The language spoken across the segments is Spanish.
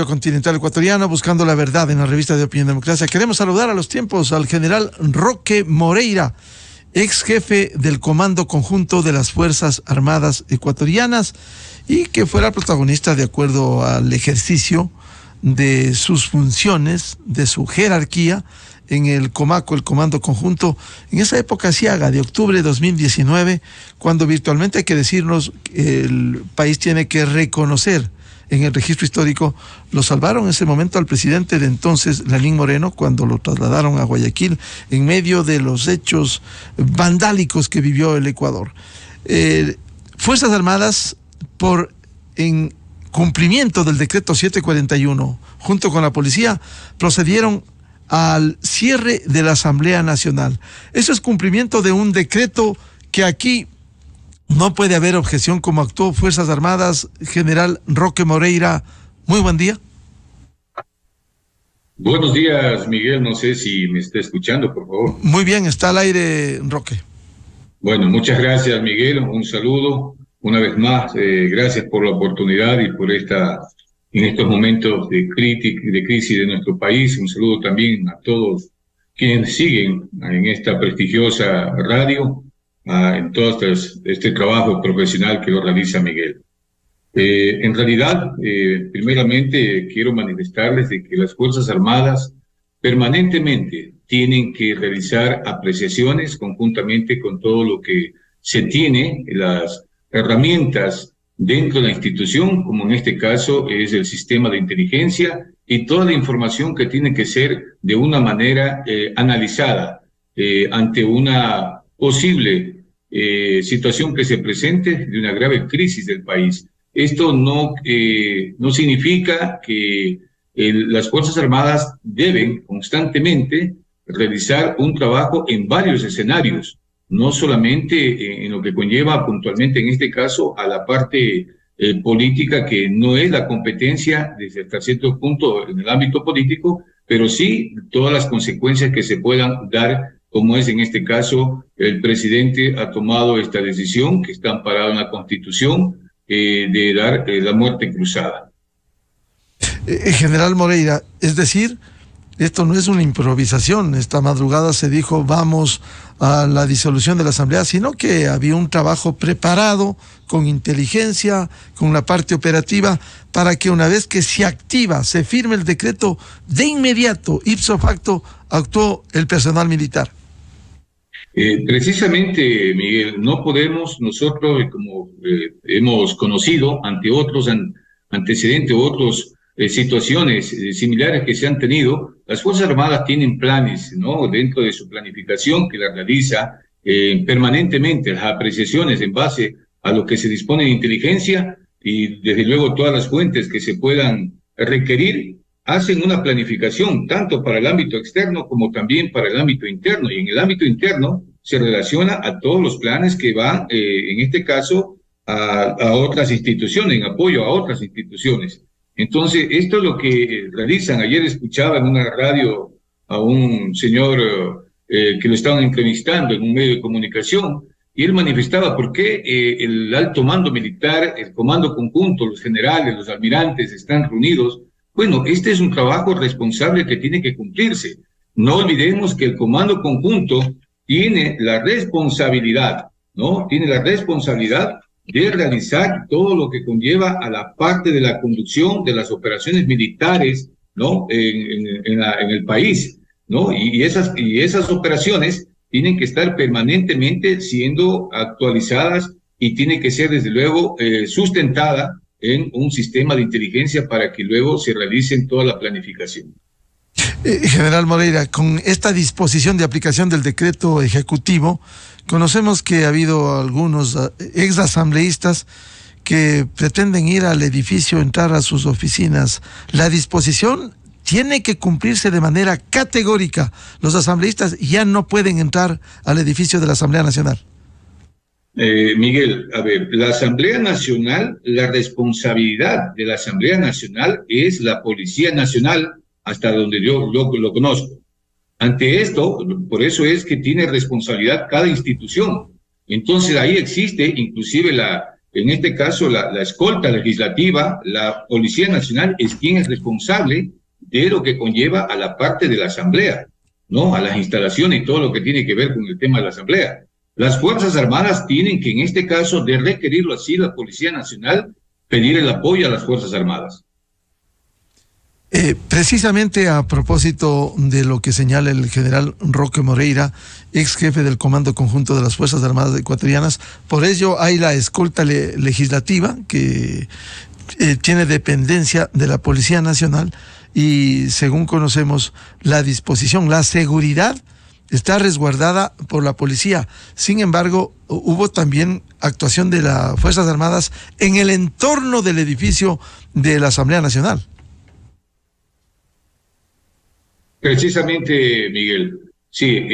Continental ecuatoriano, buscando la verdad en la revista de Opinión Democracia. Queremos saludar a los tiempos al general Roque Moreira, ex jefe del Comando Conjunto de las Fuerzas Armadas Ecuatorianas y que fuera protagonista de acuerdo al ejercicio de sus funciones, de su jerarquía en el Comaco, el Comando Conjunto, en esa época ciaga de octubre de 2019, cuando virtualmente hay que decirnos el país tiene que reconocer en el registro histórico, lo salvaron en ese momento al presidente de entonces, Lenín Moreno, cuando lo trasladaron a Guayaquil en medio de los hechos vandálicos que vivió el Ecuador. Fuerzas Armadas, en cumplimiento del decreto 741, junto con la policía, procedieron al cierre de la Asamblea Nacional. Eso es cumplimiento de un decreto que aquí no puede haber objeción como actuó Fuerzas Armadas. General Roque Moreira, muy buen día. Buenos días, Miguel, no sé si me está escuchando, por favor. Muy bien, está al aire, Roque. Bueno, muchas gracias, Miguel, un saludo una vez más, gracias por la oportunidad y por en estos momentos de crisis de nuestro país. Un saludo también a todos quienes siguen en esta prestigiosa radio, en todo este trabajo profesional que lo realiza Miguel. En realidad, primeramente quiero manifestarles de que las Fuerzas Armadas permanentemente tienen que realizar apreciaciones conjuntamente con todo lo que se tiene, las herramientas dentro de la institución, como en este caso es el sistema de inteligencia y toda la información que tiene que ser de una manera analizada ante una posible situación que se presente de una grave crisis del país. Esto no significa que las Fuerzas Armadas deben constantemente realizar un trabajo en varios escenarios, no solamente en lo que conlleva puntualmente en este caso a la parte política, que no es la competencia desde hasta cierto punto en el ámbito político, pero sí todas las consecuencias que se puedan dar, como es en este caso el presidente ha tomado esta decisión que está amparada en la Constitución de dar la muerte cruzada. General Moreira, es decir, esto no es una improvisación. Esta madrugada se dijo vamos a la disolución de la Asamblea, sino que había un trabajo preparado con inteligencia, con la parte operativa, para que una vez que se activa, se firme el decreto, de inmediato, ipso facto, actuó el personal militar. Precisamente, Miguel, no podemos nosotros, como hemos conocido ante otros antecedentes u otras situaciones similares que se han tenido, las Fuerzas Armadas tienen planes, ¿no?, dentro de su planificación que la realiza permanentemente, las apreciaciones en base a lo que se dispone de inteligencia y desde luego todas las fuentes que se puedan requerir, hacen una planificación tanto para el ámbito externo como también para el ámbito interno, y en el ámbito interno se relaciona a todos los planes que van, en este caso, a otras instituciones, en apoyo a otras instituciones. Entonces, esto es lo que realizan. Ayer escuchaba en una radio a un señor que lo estaban entrevistando en un medio de comunicación, y él manifestaba por qué el alto mando militar, el comando conjunto, los generales, los almirantes están reunidos. Bueno, este es un trabajo responsable que tiene que cumplirse. No olvidemos que el comando conjunto tiene la responsabilidad, ¿no? Tiene la responsabilidad de realizar todo lo que conlleva a la parte de la conducción de las operaciones militares, ¿no?, en el país, ¿no? Y esas operaciones tienen que estar permanentemente siendo actualizadas y tiene que ser, desde luego, sustentada en un sistema de inteligencia para que luego se realicen toda la planificación. General Moreira, con esta disposición de aplicación del decreto ejecutivo, conocemos que ha habido algunos exasambleístas que pretenden ir al edificio, entrar a sus oficinas. La disposición tiene que cumplirse de manera categórica. Los asambleístas ya no pueden entrar al edificio de la Asamblea Nacional. Miguel, a ver, la Asamblea Nacional, la responsabilidad de la Asamblea Nacional es la Policía Nacional, hasta donde yo lo conozco. Ante esto, por eso es que tiene responsabilidad cada institución. Entonces ahí existe inclusive la en este caso la escolta legislativa, la Policía Nacional es quien es responsable de lo que conlleva a la parte de la Asamblea, ¿no? A las instalaciones y todo lo que tiene que ver con el tema de la Asamblea. Las Fuerzas Armadas tienen que, en este caso, de requerirlo así, la Policía Nacional, pedir el apoyo a las Fuerzas Armadas. Precisamente a propósito de lo que señala el general Roque Moreira, ex jefe del Comando Conjunto de las Fuerzas Armadas Ecuatorianas, por ello hay la escolta legislativa que tiene dependencia de la Policía Nacional y, según conocemos, la disposición, la seguridad está resguardada por la policía. Sin embargo, hubo también actuación de las Fuerzas Armadas en el entorno del edificio de la Asamblea Nacional. Precisamente, Miguel, sí,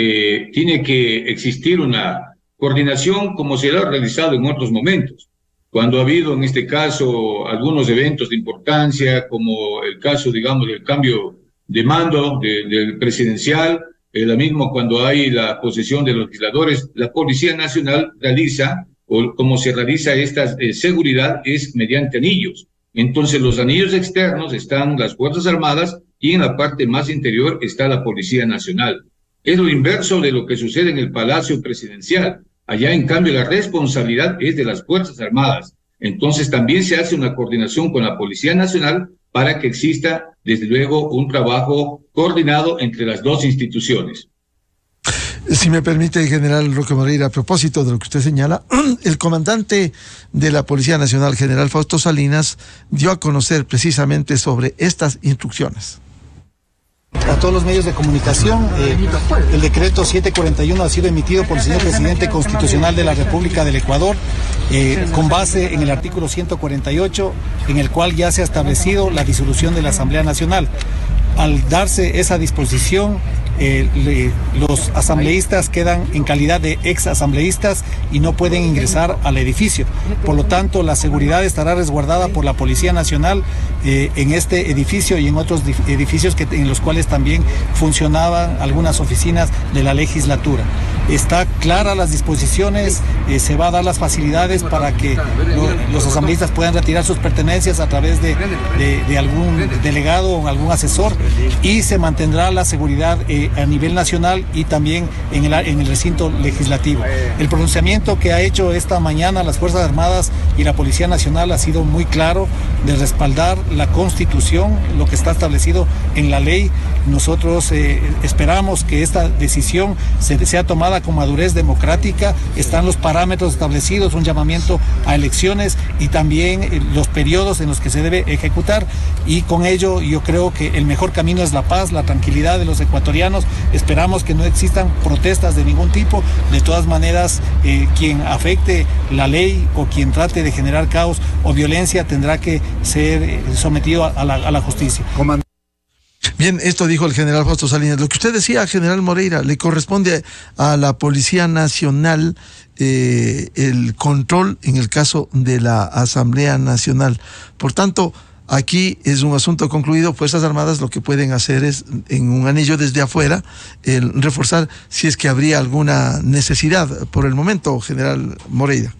tiene que existir una coordinación como se ha realizado en otros momentos. Cuando ha habido, en este caso, algunos eventos de importancia, como el caso, digamos, del cambio de mando del presidencial, lo mismo cuando hay la posesión de los legisladores, la Policía Nacional realiza, o como se realiza esta seguridad, es mediante anillos. Entonces, los anillos externos están las Fuerzas Armadas y en la parte más interior está la Policía Nacional. Es lo inverso de lo que sucede en el Palacio Presidencial. Allá, en cambio, la responsabilidad es de las Fuerzas Armadas. Entonces, también se hace una coordinación con la Policía Nacional para que exista, desde luego, un trabajo coordinado entre las dos instituciones. Si me permite, general Roque Moreira, a propósito de lo que usted señala, el comandante de la Policía Nacional, general Fausto Salinas, dio a conocer precisamente sobre estas instrucciones. A todos los medios de comunicación, el decreto 741 ha sido emitido por el señor presidente constitucional de la República del Ecuador, con base en el artículo 148, en el cual ya se ha establecido la disolución de la Asamblea Nacional. Al darse esa disposición, los asambleístas quedan en calidad de ex asambleístas y no pueden ingresar al edificio. Por lo tanto, la seguridad estará resguardada por la Policía Nacional en este edificio y en otros edificios en los cuales también funcionaban algunas oficinas de la legislatura. Está clara las disposiciones, se va a dar las facilidades para que los asambleístas puedan retirar sus pertenencias a través de algún delegado o algún asesor, y se mantendrá la seguridad a nivel nacional y también en el recinto legislativo. El pronunciamiento que ha hecho esta mañana las Fuerzas Armadas y la Policía Nacional ha sido muy claro de respaldar la Constitución, lo que está establecido en la ley. Nosotros esperamos que esta decisión sea tomada con madurez democrática. Están los parámetros establecidos, un llamamiento a elecciones y también los periodos en los que se debe ejecutar, y con ello yo creo que el mejor camino es la paz, la tranquilidad de los ecuatorianos. Esperamos que no existan protestas de ningún tipo. De todas maneras, quien afecte la ley o quien trate de generar caos o violencia tendrá que ser sometido a la justicia. Bien, esto dijo el general Fausto Salinas. Lo que usted decía, general Moreira, le corresponde a la Policía Nacional el control en el caso de la Asamblea Nacional. Por tanto, aquí es un asunto concluido. Fuerzas Armadas lo que pueden hacer es, en un anillo desde afuera, reforzar si es que habría alguna necesidad por el momento, general Moreira.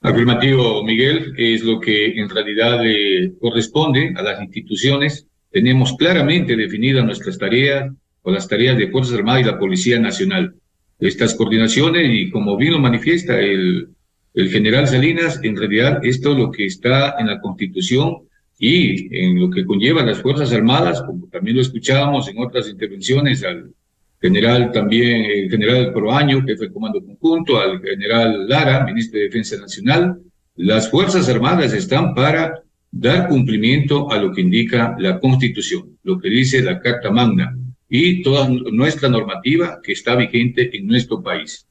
Afirmativo, Miguel, es lo que en realidad le corresponde a las instituciones. Tenemos claramente definidas nuestras tareas o las tareas de Fuerzas Armadas y la Policía Nacional. Estas coordinaciones, y como bien lo manifiesta el general Salinas, en realidad esto es lo que está en la Constitución y en lo que conlleva las Fuerzas Armadas, como también lo escuchábamos en otras intervenciones al general también, el general Proaño, jefe del Comando Conjunto, al general Lara, ministro de Defensa Nacional. Las Fuerzas Armadas están para dar cumplimiento a lo que indica la Constitución, lo que dice la Carta Magna y toda nuestra normativa que está vigente en nuestro país.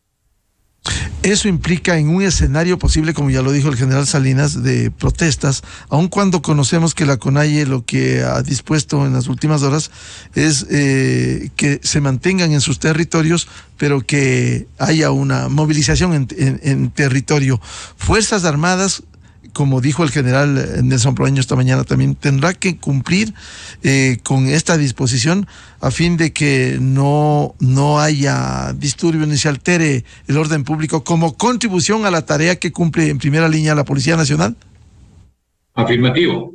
Eso implica, en un escenario posible, como ya lo dijo el general Salinas, de protestas, aun cuando conocemos que la CONAIE lo que ha dispuesto en las últimas horas es que se mantengan en sus territorios, pero que haya una movilización en territorio. Fuerzas Armadas como dijo el general Nelson Proaño esta mañana también, tendrá que cumplir con esta disposición a fin de que no haya disturbio ni se altere el orden público como contribución a la tarea que cumple en primera línea la Policía Nacional? Afirmativo.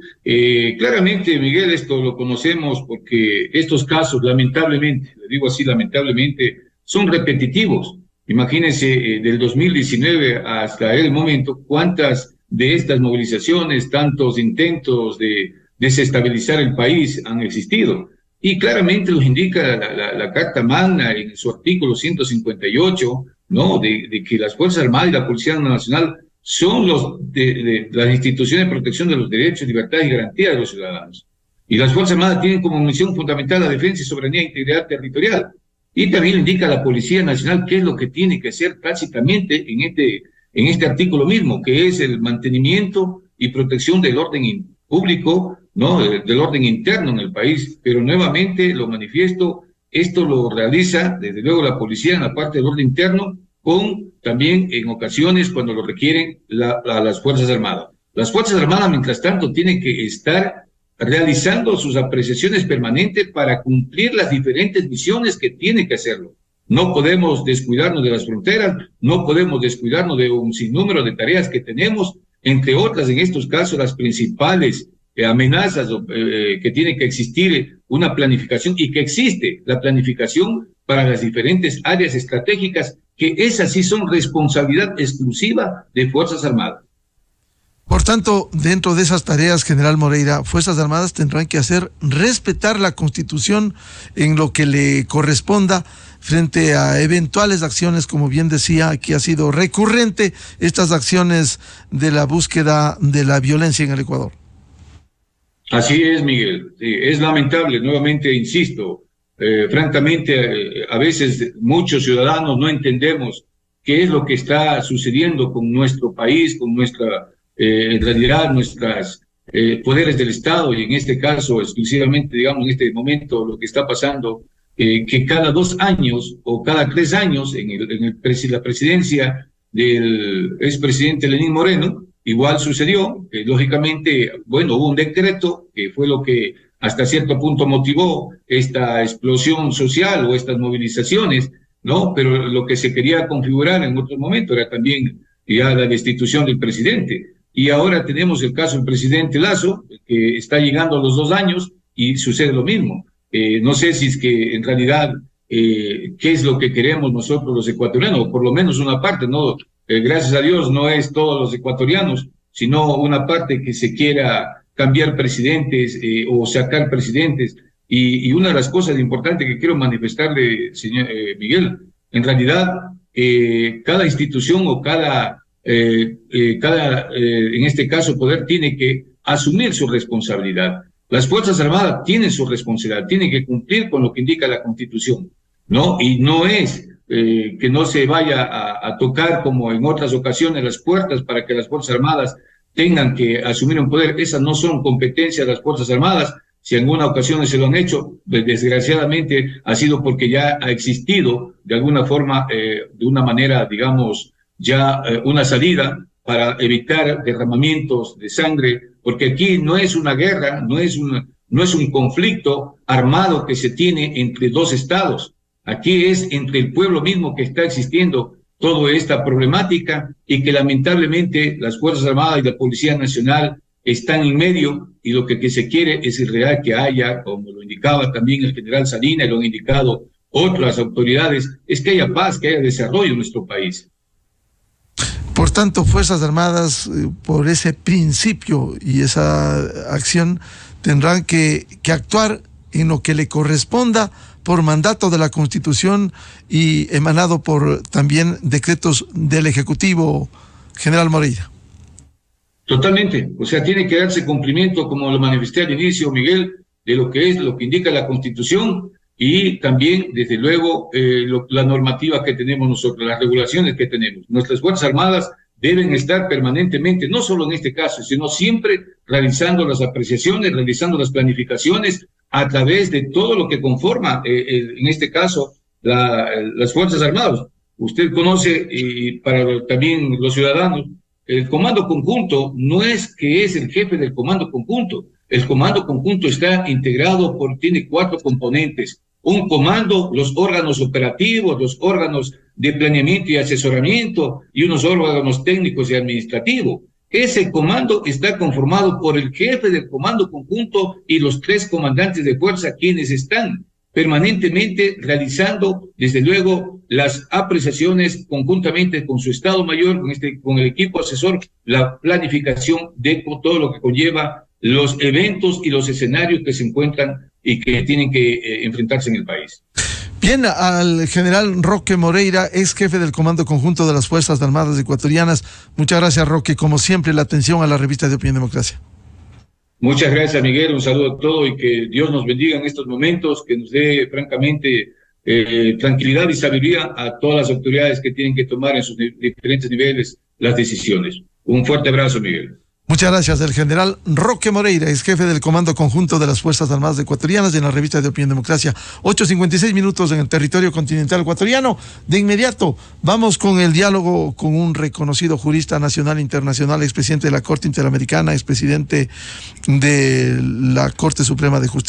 Claramente, Miguel, esto lo conocemos porque estos casos, lamentablemente, le digo así, lamentablemente, son repetitivos. Imagínense, del 2019 hasta el momento, cuántas de estas movilizaciones, tantos intentos de desestabilizar el país han existido. Y claramente los indica la Carta Magna en su artículo 158, ¿no? De que las Fuerzas Armadas y la Policía Nacional son de las instituciones de protección de los derechos, libertades y garantías de los ciudadanos. Y las Fuerzas Armadas tienen como misión fundamental la defensa y soberanía e integridad territorial. Y también indica la Policía Nacional qué es lo que tiene que hacer tácitamente en este artículo mismo, que es el mantenimiento y protección del orden público, ¿no? Del orden interno en el país. Pero nuevamente lo manifiesto, esto lo realiza desde luego la policía en la parte del orden interno, con también en ocasiones cuando lo requieren las Fuerzas Armadas. Las Fuerzas Armadas, mientras tanto, tienen que estar realizando sus apreciaciones permanentes para cumplir las diferentes misiones que tienen que hacerlo. No podemos descuidarnos de las fronteras, no podemos descuidarnos de un sinnúmero de tareas que tenemos, entre otras, en estos casos, las principales amenazas que tiene que existir una planificación, y que existe la planificación para las diferentes áreas estratégicas, que esas sí son responsabilidad exclusiva de Fuerzas Armadas. Por tanto, dentro de esas tareas, general Moreira, Fuerzas Armadas tendrán que hacer respetar la Constitución en lo que le corresponda frente a eventuales acciones, como bien decía, aquí ha sido recurrente estas acciones de la búsqueda de la violencia en el Ecuador. Así es, Miguel. Sí, es lamentable, nuevamente insisto, francamente, a veces muchos ciudadanos no entendemos qué es lo que está sucediendo con nuestro país, con nuestra, en realidad, nuestros poderes del Estado, y en este caso, exclusivamente, digamos, en este momento, lo que está pasando, que cada 2 años o cada 3 años, la presidencia del expresidente Lenín Moreno, igual sucedió, que lógicamente, bueno, hubo un decreto que fue lo que hasta cierto punto motivó esta explosión social o estas movilizaciones, ¿no? Pero lo que se quería configurar en otro momento era también ya la destitución del presidente. Y ahora tenemos el caso del presidente Lasso, que está llegando a los 2 años y sucede lo mismo. No sé si es que en realidad, qué es lo que queremos nosotros los ecuatorianos, o por lo menos una parte, ¿no? Gracias a Dios no es todos los ecuatorianos, sino una parte que se quiera cambiar presidentes o sacar presidentes. Y una de las cosas importantes que quiero manifestarle, señor Miguel, en realidad cada institución o en este caso poder tiene que asumir su responsabilidad. Las Fuerzas Armadas tienen su responsabilidad, tienen que cumplir con lo que indica la Constitución, ¿no? Y no es que no se vaya a tocar, como en otras ocasiones, las puertas para que las Fuerzas Armadas tengan que asumir un poder. Esas no son competencias de las Fuerzas Armadas. Si en alguna ocasión se lo han hecho, desgraciadamente ha sido porque ya ha existido de alguna forma, de una manera, digamos, ya una salida para evitar derramamientos de sangre, porque aquí no es una guerra, no es un conflicto armado que se tiene entre 2 estados. Aquí es entre el pueblo mismo que está existiendo toda esta problemática, y que lamentablemente las Fuerzas Armadas y la Policía Nacional están en medio, y lo que se quiere es en realidad que haya, como lo indicaba también el general Salinas y lo han indicado otras autoridades, es que haya paz, que haya desarrollo en nuestro país. Por tanto, Fuerzas Armadas, por ese principio y esa acción, tendrán que actuar en lo que le corresponda por mandato de la Constitución y emanado por también decretos del Ejecutivo, general Moreira. Totalmente, o sea, tiene que darse cumplimiento, como lo manifesté al inicio, Miguel, de lo que indica la Constitución, y también, desde luego, la normativa que tenemos nosotros, las regulaciones que tenemos. Nuestras Fuerzas Armadas deben estar permanentemente, no solo en este caso, sino siempre realizando las apreciaciones, realizando las planificaciones a través de todo lo que conforma, en este caso, las Fuerzas Armadas. Usted conoce, y para también los ciudadanos, el comando conjunto no es que es el jefe del comando conjunto. El comando conjunto está integrado tiene 4 componentes. Un comando, los órganos operativos, los órganos de planeamiento y asesoramiento y unos órganos técnicos y administrativos. Ese comando está conformado por el jefe del comando conjunto y los 3 comandantes de fuerza, quienes están permanentemente realizando, desde luego, las apreciaciones conjuntamente con su Estado Mayor, con el equipo asesor, la planificación de todo lo que conlleva los eventos y los escenarios que se encuentran y que tienen que enfrentarse en el país. Bien, al general Roque Moreira, ex jefe del Comando Conjunto de las Fuerzas Armadas Ecuatorianas. Muchas gracias, Roque. Como siempre, la atención a la revista de Opinión Democracia. Muchas gracias, Miguel. Un saludo a todos y que Dios nos bendiga en estos momentos, que nos dé, francamente, tranquilidad y sabiduría a todas las autoridades que tienen que tomar en sus diferentes niveles las decisiones. Un fuerte abrazo, Miguel. Muchas gracias, el general Roque Moreira, ex jefe del Comando Conjunto de las Fuerzas Armadas Ecuatorianas, en la revista de Opinión Democracia. 8:56 minutos en el territorio continental ecuatoriano. De inmediato, vamos con el diálogo con un reconocido jurista nacional e internacional, expresidente de la Corte Interamericana, expresidente de la Corte Suprema de Justicia.